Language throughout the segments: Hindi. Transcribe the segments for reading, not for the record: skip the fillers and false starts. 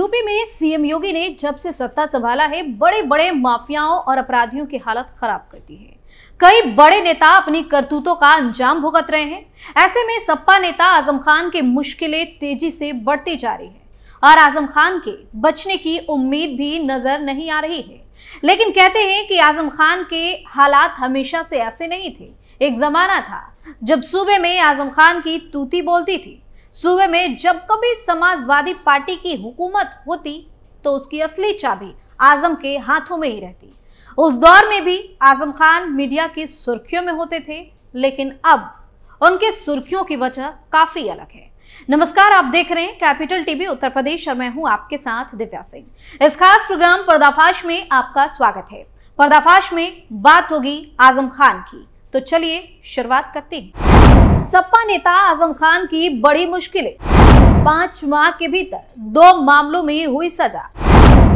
यूपी में सीएम योगी ने जब से सत्ता संभाला है, बड़े बड़े माफियाओं और अपराधियों की हालत खराब कर दी है। कई बड़े नेता अपनी करतूतों का अंजाम भुगत रहे हैं। ऐसे में सपा नेता आजम खान की मुश्किलें तेजी से बढ़ती जा रही है और आजम खान के बचने की उम्मीद भी नजर नहीं आ रही है। लेकिन कहते हैं कि आजम खान के हालात हमेशा से ऐसे नहीं थे। एक जमाना था जब सूबे में आजम खान की तूती बोलती थी। सूबे में जब कभी समाजवादी पार्टी की हुकूमत होती तो उसकी असली चाबी आजम के हाथों में ही रहती। उस दौर में भी आजम खान मीडिया की सुर्खियों में होते थे, लेकिन अब उनके सुर्खियों की वजह काफी अलग है। नमस्कार, आप देख रहे हैं कैपिटल टीवी उत्तर प्रदेश और मैं हूं आपके साथ दिव्या सिंह। इस खास प्रोग्राम पर्दाफाश में आपका स्वागत है। पर्दाफाश में बात होगी आजम खान की, तो चलिए शुरुआत करते हैं। सपा नेता आजम खान की बड़ी मुश्किलें। 5 माह के भीतर 2 मामलों में हुई सजा।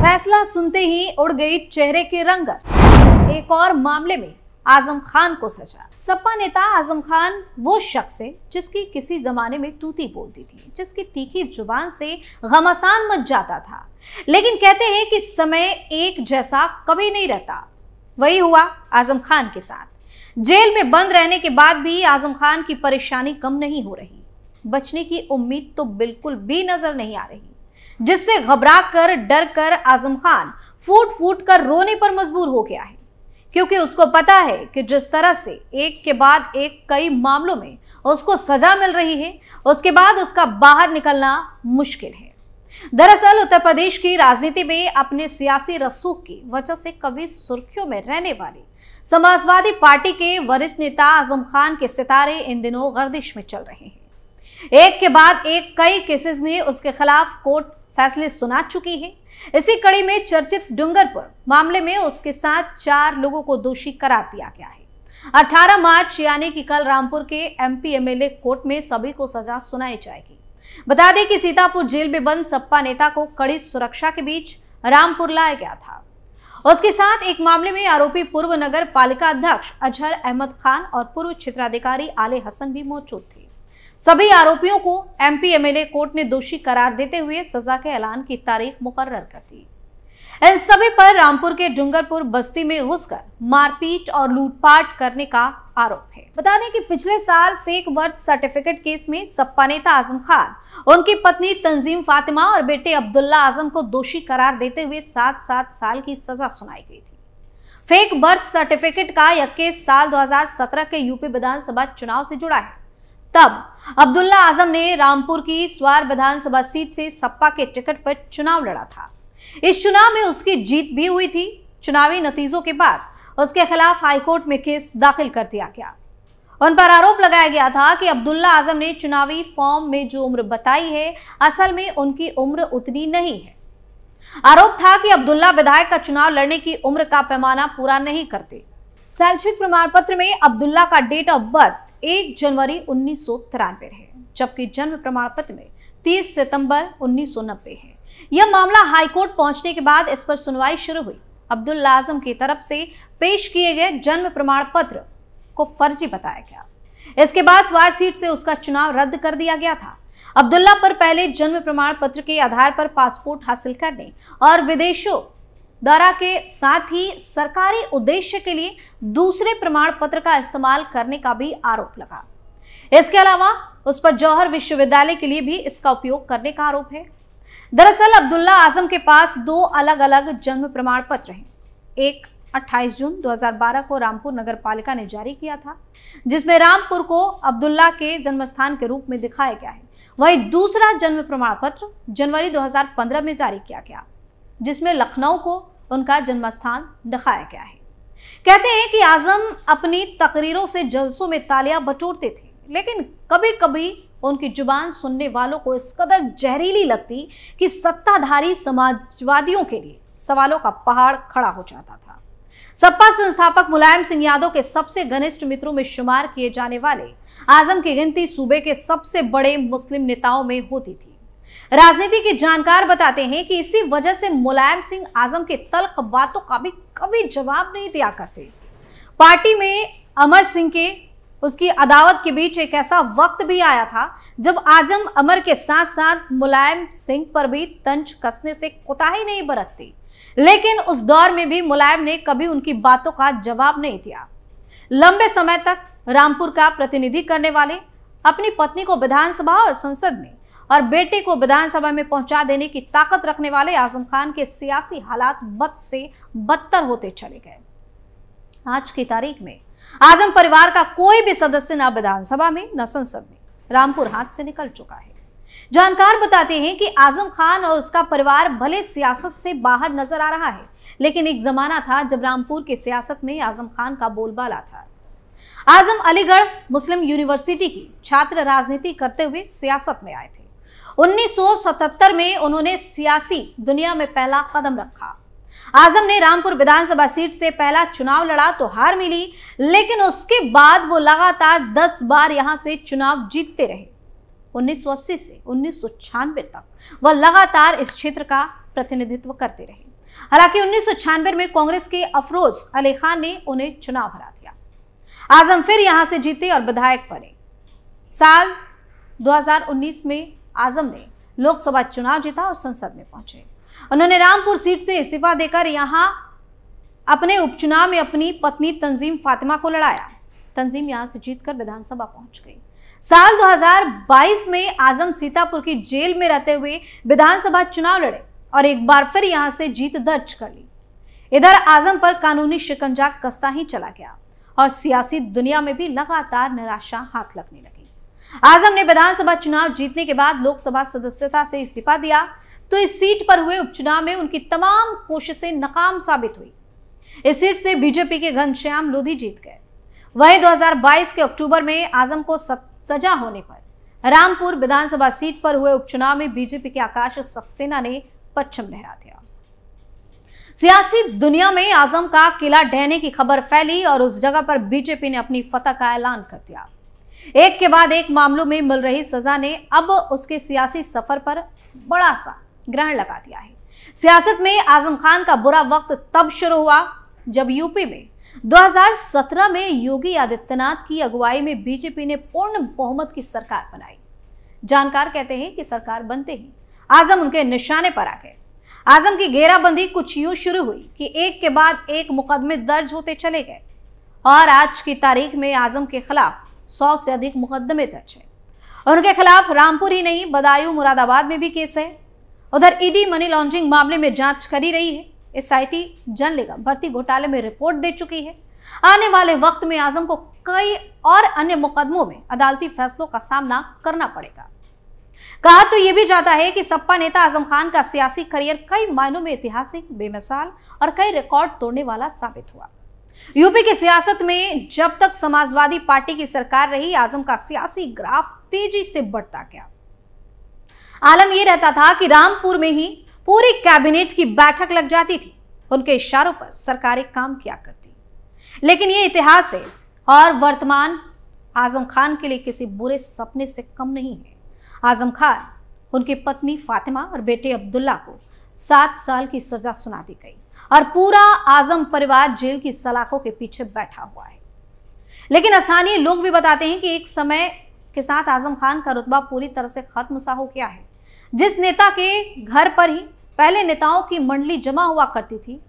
फैसला सुनते ही उड़ गई चेहरे की रंगत। एक और मामले में आजम खान को सजा। सपा नेता आजम खान वो शख्स है जिसकी किसी जमाने में तूती बोलती थी, जिसकी तीखी जुबान से घमासान मच जाता था। लेकिन कहते हैं कि समय एक जैसा कभी नहीं रहता। वही हुआ आजम खान के साथ। जेल में बंद रहने के बाद भी आजम खान की परेशानी कम नहीं हो रही। बचने की उम्मीद तो बिल्कुल भी नजर नहीं आ रही, जिससे घबरा कर डर कर आजम खान फूट फूट कर रोने पर मजबूर हो गया है। क्योंकि उसको पता है कि जिस तरह से एक के बाद एक कई मामलों में उसको सजा मिल रही है, उसके बाद उसका बाहर निकलना मुश्किल है। दरअसल उत्तर प्रदेश की राजनीति में अपने सियासी रसूख की वजह से कभी सुर्खियों में रहने वाली समाजवादी पार्टी के वरिष्ठ नेता आजम खान के सितारे इन दिनों गर्दिश में चल रहे हैं। एक के बाद एक कई केसेस में उसके खिलाफ कोर्ट फैसले सुना चुकी है। इसी कड़ी में चर्चित डूंगरपुर मामले में उसके साथ 4 लोगों को दोषी करार दिया गया है। 18 मार्च यानी कि कल रामपुर के एमपी एमएलए कोर्ट में सभी को सजा सुनाई जाएगी। बता दें कि सीतापुर जेल में बंद सपा नेता को कड़ी सुरक्षा के बीच रामपुर लाया गया था। उसके साथ एक मामले में आरोपी पूर्व नगर पालिका अध्यक्ष अजहर अहमद खान और पूर्व क्षेत्राधिकारी आले हसन भी मौजूद थे। सभी आरोपियों को एमपी एमएलए कोर्ट ने दोषी करार देते हुए सजा के ऐलान की तारीख मुकर्रर कर दी। इन सभी पर रामपुर के डूंगरपुर बस्ती में घुसकर मारपीट और लूटपाट करने का आरोप है। बता दें कि पिछले साल फेक बर्थ सर्टिफिकेट केस में सपा नेता आजम खान, उनकी पत्नी तंजीम फातिमा और बेटे अब्दुल्ला आजम को दोषी करार देते हुए 7 साल की सजा सुनाई गई थी। फेक बर्थ सर्टिफिकेट का यह केस साल 2017 के यूपी विधानसभा चुनाव से जुड़ा है। तब अब्दुल्ला आजम ने रामपुर की स्वार विधानसभा सीट से सपा के टिकट पर चुनाव लड़ा था। इस चुनाव में उसकी जीत भी हुई थी। चुनावी नतीजों के बाद उसके खिलाफ हाईकोर्ट में केस दाखिल कर दिया गया। उन पर आरोप लगाया गया था कि अब्दुल्ला आजम ने चुनावी फॉर्म में जो उम्र बताई है, असल में उनकी उम्र उतनी नहीं है। आरोप था कि अब्दुल्ला विधायक का चुनाव लड़ने की उम्र का पैमाना पूरा नहीं करते। शैक्षिक प्रमाण पत्र में अब्दुल्ला का डेट ऑफ बर्थ 1 जनवरी 1993 है, जबकि जन्म प्रमाण पत्र में 30 सितंबर 1990 है। यह मामला हाईकोर्ट पहुंचने के बाद इस पर सुनवाई शुरू हुई। अब्दुल्ला आजम की तरफ से पेश किए गए जन्म प्रमाण पत्र को फर्जी बताया गया। इसके बाद स्वार सीट से उसका चुनाव रद्द कर दिया गया था। अब्दुल्ला पर पहले जन्म प्रमाण पत्र के आधार पर पासपोर्ट हासिल करने और विदेशों दौरा के साथ ही सरकारी उद्देश्य के लिए दूसरे प्रमाण पत्र का इस्तेमाल करने का भी आरोप लगा। इसके अलावा उस पर जौहर विश्वविद्यालय के लिए भी इसका उपयोग करने का आरोप है। दरअसल अब्दुल्ला आजम के पास 2 अलग अलग जन्म प्रमाण पत्र हैं। एक 28 जून 2012 को रामपुर नगर पालिका ने जारी किया था, जिसमें रामपुर को अब्दुल्ला के जन्मस्थान के रूप में दिखाया गया है। वहीं दूसरा जन्म प्रमाण पत्र जनवरी 2015 में जारी किया गया, जिसमें लखनऊ को उनका जन्मस्थान दिखाया गया है। कहते हैं कि आजम अपनी तकरीरों से जलसों में तालियां बटोरते थे, लेकिन कभी कभी उनकी जुबान सुनने वालों को इस कदर जहरीली लगती कि सत्ताधारी समाजवादियों के लिए सवालों का पहाड़ खड़ा हो जाता था। सपा संस्थापक मुलायम सिंह यादव के सबसे घनिष्ठ मित्रों में शुमार किए जाने वाले आजम की गिनती सूबे के सबसे बड़े मुस्लिम नेताओं में होती थी। राजनीति के जानकार बताते हैं कि इसी वजह से मुलायम सिंह आजम के तल्ख बातों का भी कभी जवाब नहीं दिया करते। पार्टी में अमर सिंह के उसकी अदावत के बीच एक ऐसा वक्त भी आया था जब आजम अमर के साथ साथ मुलायम सिंह पर भी तंज कसने से कोताही नहीं बरतती, लेकिन उस दौर में भी मुलायम ने कभी उनकी बातों का जवाब नहीं दिया। लंबे समय तक रामपुर का प्रतिनिधि करने वाले, अपनी पत्नी को विधानसभा और संसद में और बेटे को विधानसभा में पहुंचा देने की ताकत रखने वाले आजम खान के सियासी हालात बद से बदतर होते चले गए। आज की तारीख में आजम परिवार का कोई भी सदस्य न विधानसभा में न संसद में, रामपुर हाथ से निकल चुका है। जानकार बताते हैं कि आजम खान और उसका परिवार भले सियासत से बाहर नजर आ रहा है, लेकिन एक जमाना था जब रामपुर की सियासत में आजम खान का बोलबाला था। आजम अलीगढ़ मुस्लिम यूनिवर्सिटी की छात्र राजनीति करते हुए सियासत में आए थे। 1977 में उन्होंने सियासी दुनिया में पहला कदम रखा। आजम ने रामपुर विधानसभा सीट से पहला चुनाव लड़ा तो हार मिली, लेकिन उसके बाद वो लगातार 10 बार यहां से चुनाव जीतते रहे। 1980 से 1996 तक वह लगातार इस क्षेत्र का प्रतिनिधित्व करते रहे। हालांकि 1996 में कांग्रेस के अफरोज अली खान ने उन्हें चुनाव हरा दिया। आजम फिर यहां से जीते और विधायक बने। साल 2019 में आजम ने लोकसभा चुनाव जीता और संसद में पहुंचे। उन्होंने रामपुर सीट से इस्तीफा देकर यहां अपने उपचुनाव में अपनी पत्नी तंजीम फातिमा को लड़ाया। तंजीम यहां से जीतकर विधानसभा पहुंच गई। साल 2022 में आजम सीतापुर की जेल में रहते हुए विधानसभा चुनाव लड़े और एक बार फिर यहां से जीत दर्ज कर ली। इधर आजम पर कानूनी शिकंजा कसता ही चला गया और सियासी दुनिया में भी लगातार निराशा हाथ लगने लगी। आजम ने विधानसभा चुनाव जीतने के बाद लोकसभा सदस्यता से इस्तीफा दिया तो इस सीट पर हुए उपचुनाव में उनकी तमाम कोशिशें नाकाम साबित हुई। इस सीट से बीजेपी के घनश्याम लोधी जीत गए। वहीं 2022 के अक्टूबर में आजम को सजा होने पर रामपुर विधानसभा सीट पर हुए उपचुनाव में बीजेपी के आकाश सक्सेना ने परचम लहरा दिया। सियासी दुनिया में आजम का किला ढहने की खबर फैली और उस जगह पर बीजेपी ने अपनी फतह का ऐलान कर दिया। एक के बाद एक मामलों में मिल रही सजा ने अब उसके सियासी सफर पर बड़ा सा ग्रहण लगा दिया है। सियासत में आजम खान का बुरा वक्त तब शुरू हुआ जब यूपी में 2017 में योगी आदित्यनाथ की अगुवाई में बीजेपी ने पूर्ण बहुमत की सरकार बनाई। जानकार कहते हैं कि सरकार बनते ही आजम उनके निशाने पर आ गए। आजम की घेराबंदी कुछ यूं शुरू हुई कि एक के बाद एक मुकदमे दर्ज होते चले गए और आज की तारीख में आजम के खिलाफ 100 से अधिक मुकदमे दर्ज है। उनके खिलाफ रामपुर ही नहीं बदायूं मुरादाबाद में भी केस है। उधर ईडी मनी लॉन्ड्रिंग मामले में जांच कर ही रही है। एसआईटी जन निगम भर्ती घोटाले में रिपोर्ट दे चुकी है। आने वाले वक्त में आजम को कई और अन्य मुकदमों में अदालती फैसलों का सामना करना पड़ेगा। कहा तो यह भी जाता है कि सपा नेता आजम खान का सियासी करियर कई मायनों में ऐतिहासिक, बेमिसाल और कई रिकॉर्ड तोड़ने वाला साबित हुआ। यूपी की सियासत में जब तक समाजवादी पार्टी की सरकार रही, आजम का सियासी ग्राफ तेजी से बढ़ता गया। आलम यह रहता था कि रामपुर में ही पूरी कैबिनेट की बैठक लग जाती थी। उनके इशारों पर सरकारें काम किया करती। लेकिन यह इतिहास है और वर्तमान आजम खान के लिए किसी बुरे सपने से कम नहीं है। आजम खान, उनकी पत्नी फातिमा और बेटे अब्दुल्ला को 7 साल की सजा सुना दी गई और पूरा आजम परिवार जेल की सलाखों के पीछे बैठा हुआ है। लेकिन स्थानीय लोग भी बताते हैं कि एक समय के साथ आजम खान का रुतबा पूरी तरह से खत्म सा हो गया है। जिस नेता के घर पर ही पहले नेताओं की मंडली जमा हुआ करती थी,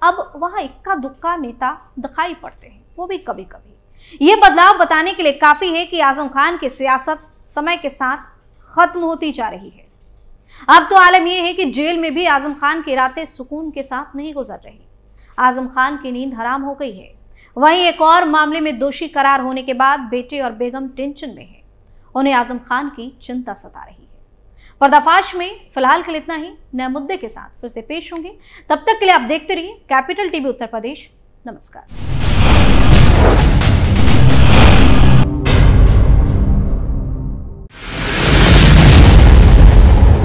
अब वहां इक्का दुक्का नेता दिखाई पड़ते हैं, वो भी कभी कभी। ये बदलाव बताने के लिए काफी है कि आजम खान की सियासत समय के साथ खत्म होती जा रही है। अब तो आलम यह है कि जेल में भी आजम खान की रातें सुकून के साथ नहीं गुजर रही। आजम खान की नींद हराम हो गई है। वहीं एक और मामले में दोषी करार होने के बाद बेटे और बेगम टेंशन में है। उन्हें आजम खान की चिंता सता रही है। पर्दाफाश में फिलहाल के लिए इतना ही। नए मुद्दे के साथ फिर से पेश होंगे। तब तक के लिए आप देखते रहिए कैपिटल टीवी उत्तर प्रदेश। नमस्कार।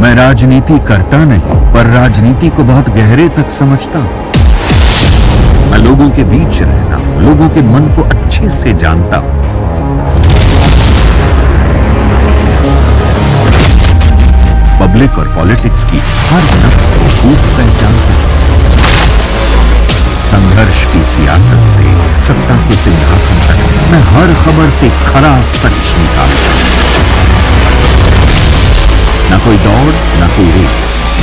मैं राजनीति करता नहीं, पर राजनीति को बहुत गहरे तक समझता हूं। मैं लोगों के बीच रहता हूं, लोगों के मन को अच्छे से जानता हूं। पब्लिक और पॉलिटिक्स की हर नक्श को खूब पहचानता हूं। संघर्ष की सियासत से सत्ता के सिंहासन तक मैं हर खबर से खरा सच निकालता हूं। कोई दौड़, ना कोई रेस।